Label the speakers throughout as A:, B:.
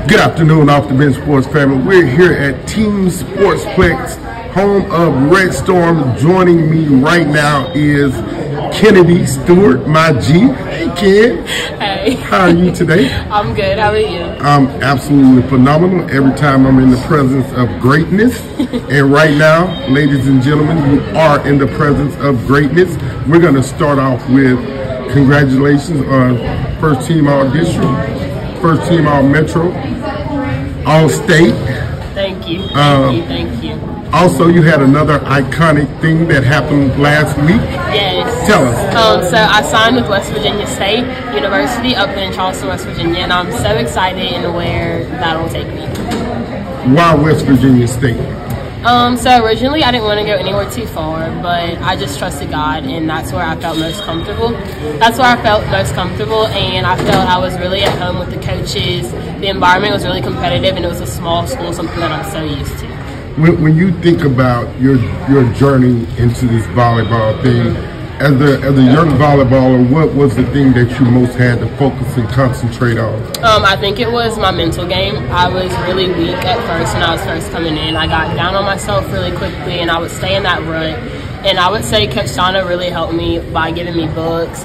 A: Good afternoon, Off the Bench Sports family. We're here at Team Sportsplex, home of Red Storm. Joining me right now is Kennedy Stewart, my G. Hey, Ken.
B: Hey.
A: How are you today?
B: I'm good. How are you?
A: I'm absolutely phenomenal every time I'm in the presence of greatness. And right now, ladies and gentlemen, you are in the presence of greatness. We're going to start off with congratulations on first team all district, first team all metro, all state.
B: Thank you. Thank you.
A: Also, you had another iconic thing that happened last week.
B: Yes.
A: Tell us.
B: So I signed with West Virginia State University up in Charleston, West Virginia, and I'm so excited in where that'll take me.
A: Why West Virginia State?
B: So originally I didn't want to go anywhere too far, but I just trusted God, and that's where I felt most comfortable. And I felt I was really at home with the coaches. The environment was really competitive, and it was a small school, something that I'm so used to.
A: When you think about your journey into this volleyball thing, as a young volleyballer, what was the thing that you most had to focus and concentrate on?
B: I think it was my mental game. I was really weak at first when I was first coming in. I got down on myself really quickly, and I would stay in that rut. And I would say Coach Donna really helped me by giving me books,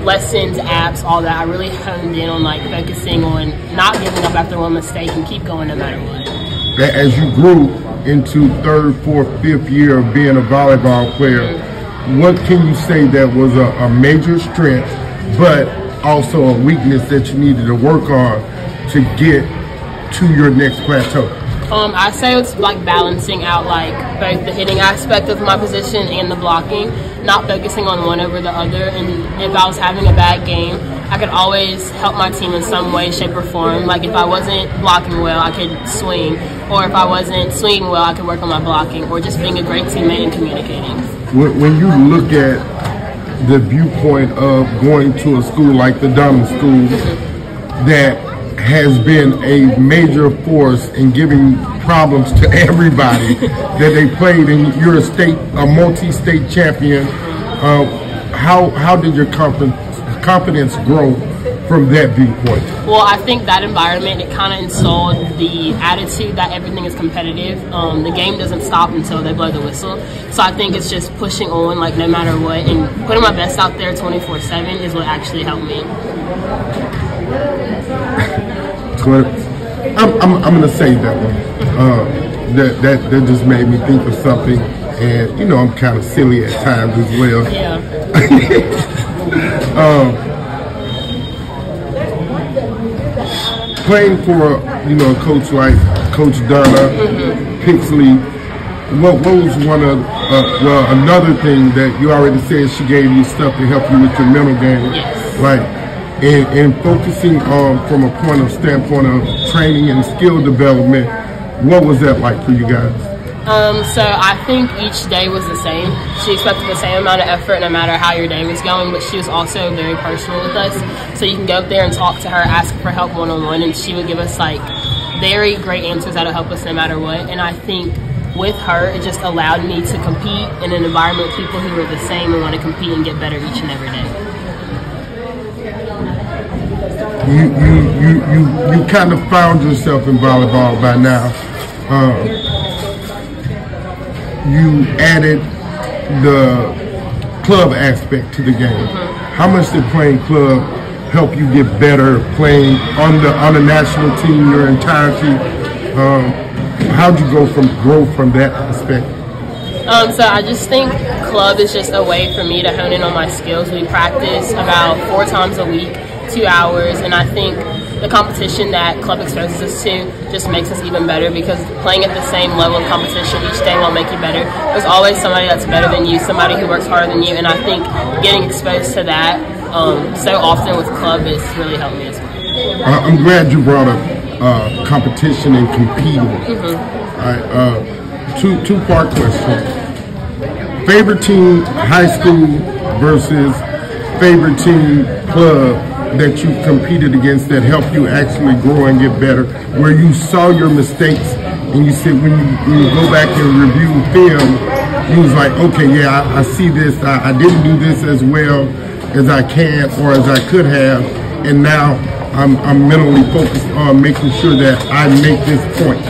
B: lessons, apps, all that. I really honed in on focusing on not giving up after one mistake and keep going no matter what.
A: As you grew into third, fourth, fifth year of being a volleyball player, what can you say that was a major strength, but also a weakness that you needed to work on to get to your next plateau?
B: I say it's balancing out both the hitting aspect of my position and the blocking, not focusing on one over the other. And if I was having a bad game, I could always help my team in some way, shape, or form. If I wasn't blocking well, I could swing. Or if I wasn't swinging well, I could work on my blocking, or just being a great teammate and communicating. When
A: you look at the viewpoint of going to a school like the Dunham school that has been a major force in giving problems to everybody that they played, and you're a multi-state champion, how did your confidence grow from that viewpoint?
B: Well, I think that environment, it kind of installed the attitude that everything is competitive. The game doesn't stop until they blow the whistle. So I think it's just pushing on no matter what, and putting my best out there 24/7 is what actually helped me.
A: I'm going to say that one. That just made me think of something, and I'm kind of silly at times as well.
B: Yeah.
A: Playing for a coach like Coach Donna, Pixley, what was one of another thing that you already said she gave you stuff to help you with your mental game,
B: yes.
A: And focusing on from a standpoint of training and skill development. What was that like for you guys?
B: So I think each day was the same. She expected the same amount of effort no matter how your day was going, but she was also very personal with us. So you can go up there and talk to her, ask for help one-on-one, and she would give us very great answers that'll help us no matter what. And I think with her, it just allowed me to compete in an environment with people who are the same and want to compete and get better each and every day.
A: You kind of found yourself in volleyball by now. You added the club aspect to the game. How much did playing club help you get better playing on the national team your entirety? How'd you grow from that aspect?
B: So I just think club is just a way for me to hone in on my skills. We practice about 4 times a week, 2 hours, and I think the competition that club exposes us to just makes us even better, because playing at the same level of competition each day won't make you better. There's always somebody that's better than you, somebody who works harder than you, and I think getting exposed to that so often with club has really helped me as well.
A: I'm glad you brought up competition and competing. All right, two-part question. Favorite team high school versus favorite team club that you competed against that helped you actually grow and get better, where you saw your mistakes and you said when you go back and review film, you was like, okay, yeah, I see this, I didn't do this as well as I can or as I could have, and now I'm mentally focused on making sure that I make this point?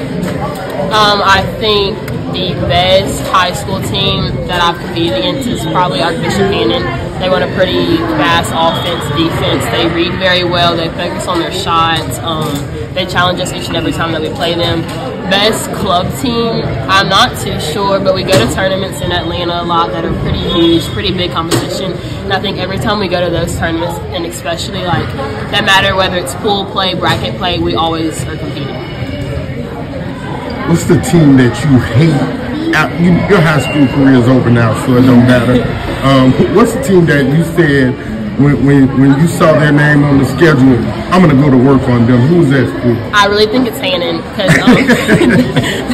B: I think the best high school team that I've competed against is probably Archbishop Hannon. They run a pretty fast offense, defense. They read very well. They focus on their shots. They challenge us each and every time that we play them. Best club team, I'm not too sure, but we go to tournaments in Atlanta a lot that are pretty huge, pretty big competition. And I think every time we go to those tournaments, and especially like that matter whether it's pool play, bracket play, we always are competing.
A: What's the team that you hate? Your high school career is over now, so it don't matter. What's the team that you said when you saw their name on the schedule, I'm going to go to work on them? Who's that school?
B: I really think it's Hannon, because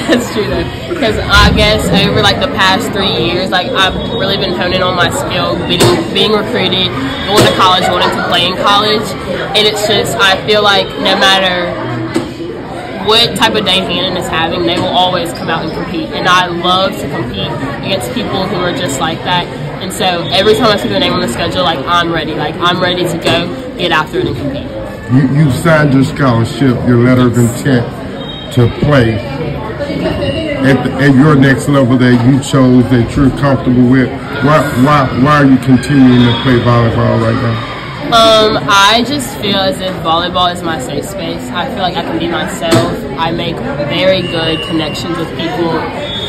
B: that's true though. Because I guess over like the past 3 years, like I've really been honing on my skill, being recruited, going to college, wanting to play in college, and it's just I feel like no matter what type of day Hannon is having, they will always come out and compete. And I love to compete against people who are just like that. And so every time I see their name on the schedule, like I'm ready. Like I'm ready to go get after it and compete.
A: You signed your scholarship, your letter of intent to play at your next level that you chose, that you're comfortable with. Why are you continuing to play volleyball right now?
B: I just feel as if volleyball is my safe space. I feel like I can be myself. I make very good connections with people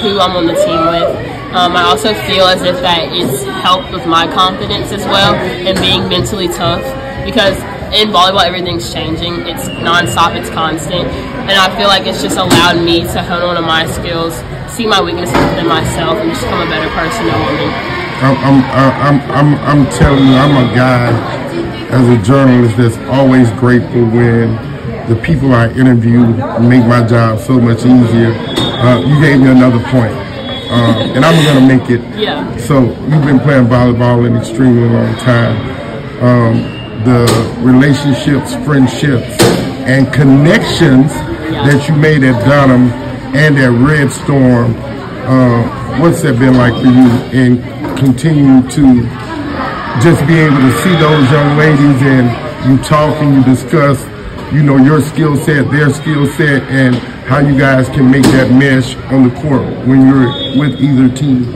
B: who I'm on the team with. I also feel as if that it's helped with my confidence as well and being mentally tough, because in volleyball everything's changing. It's nonstop, it's constant, and I feel like it's just allowed me to hone on to my skills, see my weaknesses within myself, and just become a better person and woman.
A: I'm telling you, I'm a guy as a journalist that's always grateful when the people I interview make my job so much easier. You gave me another point, and I'm going to make it.
B: Yeah.
A: So you've been playing volleyball an extremely long time. The relationships, friendships, and connections that you made at Dunham and at Red Storm, what's that been like for you in continuing to just be able to see those young ladies and you talk and you discuss, you know, your skill set, their skill set, and how you guys can make that mesh on the court when you're with either team?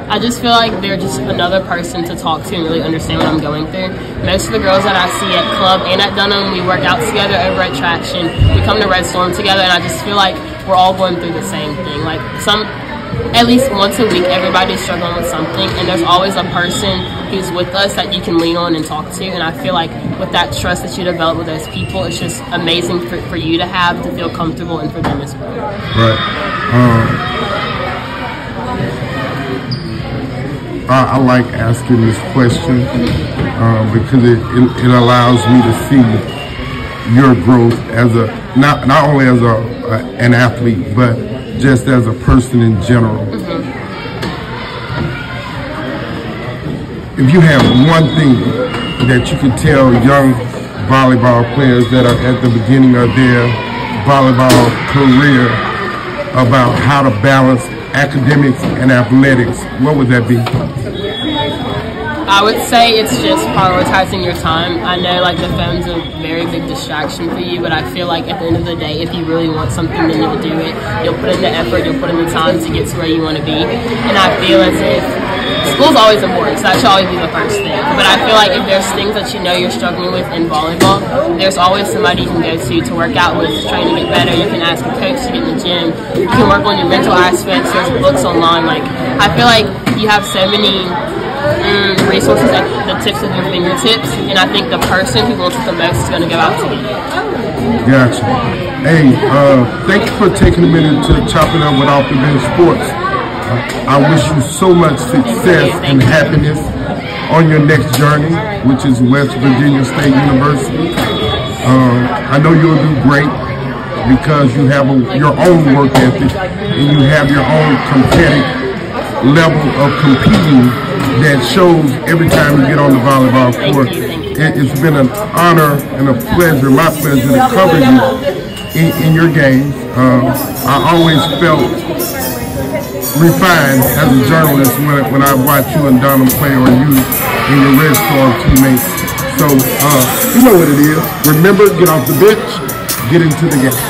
B: I just feel like they're just another person to talk to and really understand what I'm going through. Most of the girls that I see at club and at Dunham, we work out together over at Traction. We come to Red Storm together, and I just feel like we're all going through the same thing. Like at least once a week, everybody's struggling with something, and there's always a person who's with us that you can lean on and talk to. And I feel like with that trust that you develop with those people, it's just amazing for you to have, to feel comfortable, and for them as well.
A: Right. I like asking this question because it allows me to see your growth as not only as an athlete, but just as a person in general. If you have one thing that you could tell young volleyball players that are at the beginning of their volleyball career about how to balance academics and athletics, what would that be?
B: I would say it's just prioritizing your time. I know like the phone's a very big distraction for you, but I feel like at the end of the day, if you really want something, then you'll do it. You'll put in the effort, you'll put in the time to get to where you want to be. And I feel as if school's always important, so that should always be the first thing. But I feel like if there's things that you know you're struggling with in volleyball, there's always somebody you can go to work out with, trying to get better. You can ask a coach to get in the gym. You can work on your mental aspects. There's books online. Like I feel like you have so many resources at the tips of your fingertips, and I think the person who wants it the most is going to go out to get it.
A: Gotcha. Hey, thank you for taking a minute to chop it up with Off the Bench Sports. I wish you so much success and happiness on your next journey, which is West Virginia State University. I know you'll do great because you have your own work ethic and you have your own competitive level of competing that shows every time you get on the volleyball court. It's been an honor and a pleasure, my pleasure, to cover you in your games. I always felt refined as a journalist when I watch you and Dunham play, or you and your Red Storm teammates. So, you know what it is. Remember, get off the bench, get into the game.